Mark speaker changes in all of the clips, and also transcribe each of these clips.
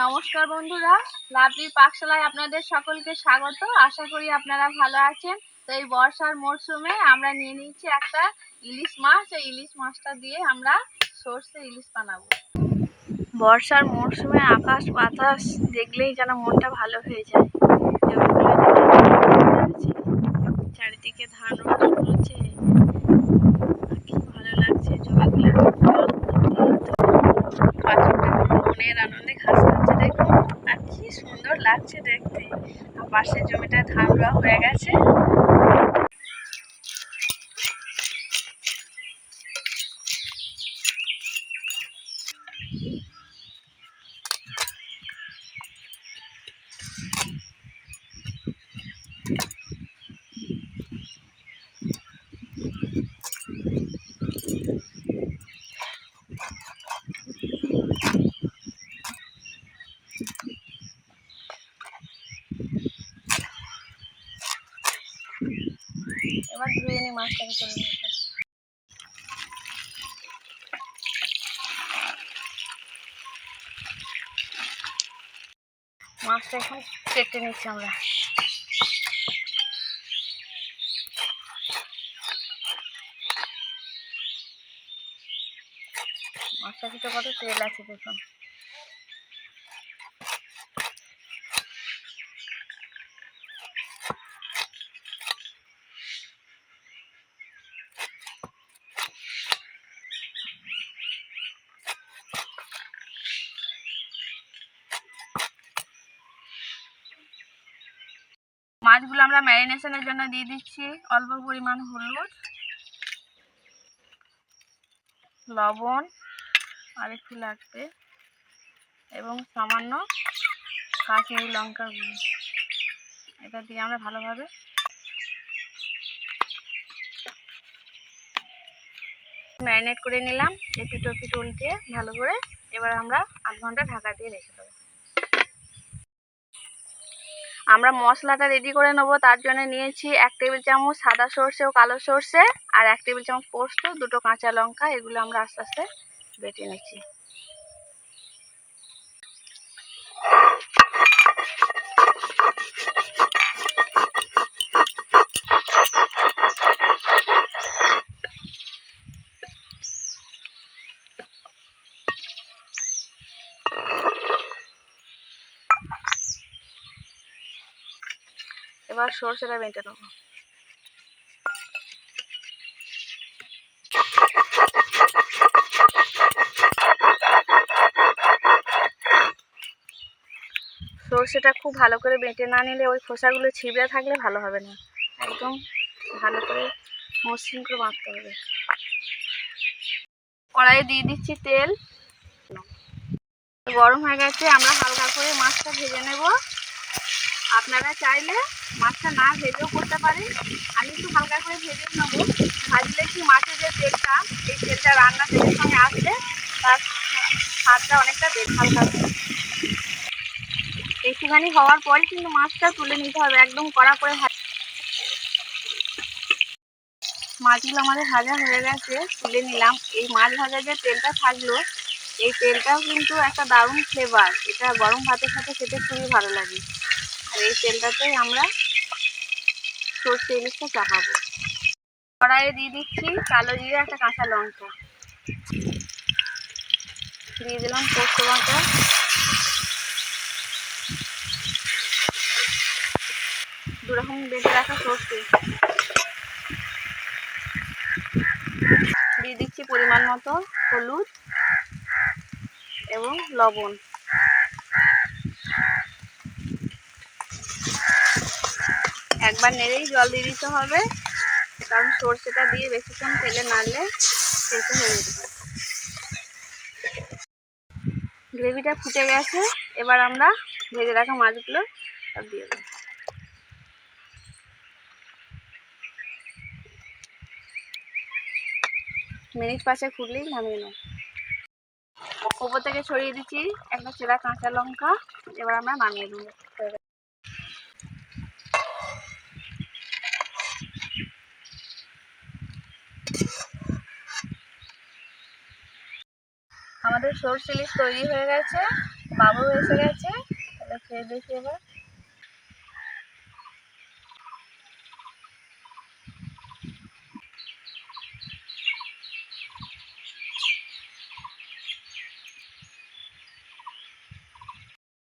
Speaker 1: নমস্কার বন্ধুরা, লাভলি পাকশালায় আপনাদের সকলকে স্বাগত। আশা করি আপনারা ভালো আছেন। তো এই বর্ষার মরশুমে আমরা নিয়ে নিচ্ছি একটা ইলিশ মাছ। এই ইলিশ মাছটা দিয়ে আমরা সর্ষে ইলিশ বানাবো। বর্ষার মরশুমে আকাশ বাতাস দেখলেই যেন মনটা ভালো হয়ে যায়। চারিদিকে ধান রোপণ হচ্ছে, কি ভালো লাগছে। জমিগুলো মনের আনন্দে ঘাস খাচ্ছে, দেখুন আর কি সুন্দর লাগছে দেখতে। আর পাশের জমিটায় ধান রোয়া হয়ে গেছে। এবার ধুয়ে নিয়ে মাছটাকে চলে যেতে। মাছটা এখন কেটে নিচ্ছি আমরা। মাছটা কিন্তু কত তেল আছে দেখুন। মাছগুলো আমরা ম্যারিনেশনের জন্য দিয়ে দিচ্ছি অল্প পরিমাণ হলুদ, লবণ আর একটু লাগবে এবং সামান্য কাশ্মীরি লঙ্কার গুঁড়ো। এটা দিয়ে আমরা ভালোভাবে ম্যারিনেট করে নিলাম। এপিঠ ওপিঠ উল্টে ভালো করে এবার আমরা আধ ঘন্টা ঢাকা দিয়ে রেখে দেবো। আমরা মশলাটা রেডি করে নেব। তার জন্য নিয়েছি 1 টেবিল চামচ সাদা সর্ষে ও কালো সর্ষে আর 1 টেবিল চামচ পোস্ত, 2টো কাঁচা লঙ্কা। এগুলো আমরা আস্তে আস্তে বেটে নিচ্ছি। এবার সর্ষেটা বেটে নেব। সর্ষেটা খুব ভালো করে বেটে না নিলে ওই খোসাগুলো ছিবড়ে থাকলে ভালো হবে না। একদম ভালো করে মসৃণ করে বাঁধতে হবে। কড়াইয়ে দিয়ে দিচ্ছি তেল, গরম হয়ে গেছে। আমরা হালকা করে মাছটা ভেজে নেব। আপনারা চাইলে মাছটা না ভেজেও করতে পারেন। আমি একটু হালকা করে ভেজে নেব। ভাজলে কি মাছের যে তেলটা, এই তেলটা রান্না তেলের সঙ্গে আসলে তার স্বাদটা অনেকটা হালকা হবে। একটুখানি হওয়ার পরই কিন্তু মাছটা তুলে নিতে হবে, একদম কড়া করে। মাছগুলো আমাদের ভাজা হয়ে গেছে, তুলে নিলাম। এই মাছ ভাজা যে তেলটা থাকলো, এই তেলটাও কিন্তু একটা দারুণ ফ্লেভার। এটা গরম ভাতের সাথে খেতে খুবই ভালো লাগে। আর এই তেলটাতেই আমরা সর্ষে ইলিশটা চাপাবো। কড়াইয়ে দিয়ে দিচ্ছি কালো জিরে, একটা কাঁচা লঙ্কা, দিয়ে দিলাম পোস্ত বাটা, দুরকম বেটে রাখা সর্ষে, দিয়ে দিচ্ছি পরিমাণ মতো হলুদ এবং লবণ। একবার নেড়েই জল দিয়ে দিতে হবে, কারণ সর্ষেটা দিয়ে বেশিক্ষণ তেলে নাড়লে তেতো হয়ে যেতে পারে। গ্রেভিটা ফুটে গেছে, এবার আমরা ভেজে রাখা মাছগুলো সব দিয়ে দেবো। মিনিট 5 ফুটলেই নামিয়ে নেব। ওপর থেকে ছড়িয়ে দিচ্ছি একটা চেরা কাঁচা লঙ্কা। এবার আমরা নামিয়ে দেবো। আমাদের সর্ষে ইলিশ তৈরি হয়ে গেছে। বাবু এসে গেছে, তাহলে খেয়ে দেখি এবার।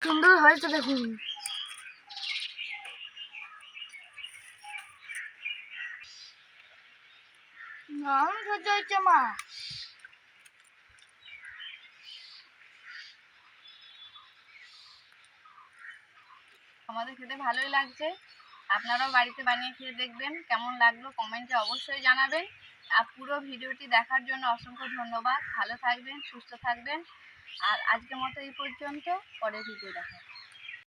Speaker 2: সুন্দর হয়েছে দেখুন। দারুণ সহ্য হচ্ছে মা।
Speaker 1: আমাদের খেতে ভালোই লাগছে, আপনারাও বাড়িতে বানিয়ে খেয়ে দেখবেন, কেমন লাগলো কমেন্টে অবশ্যই জানাবেন। আর পুরো ভিডিওটি দেখার জন্য অসংখ্য ধন্যবাদ। ভালো থাকবেন, সুস্থ থাকবেন। আর আজকের মতো এই পর্যন্ত, পরের ভিডিও দেখা।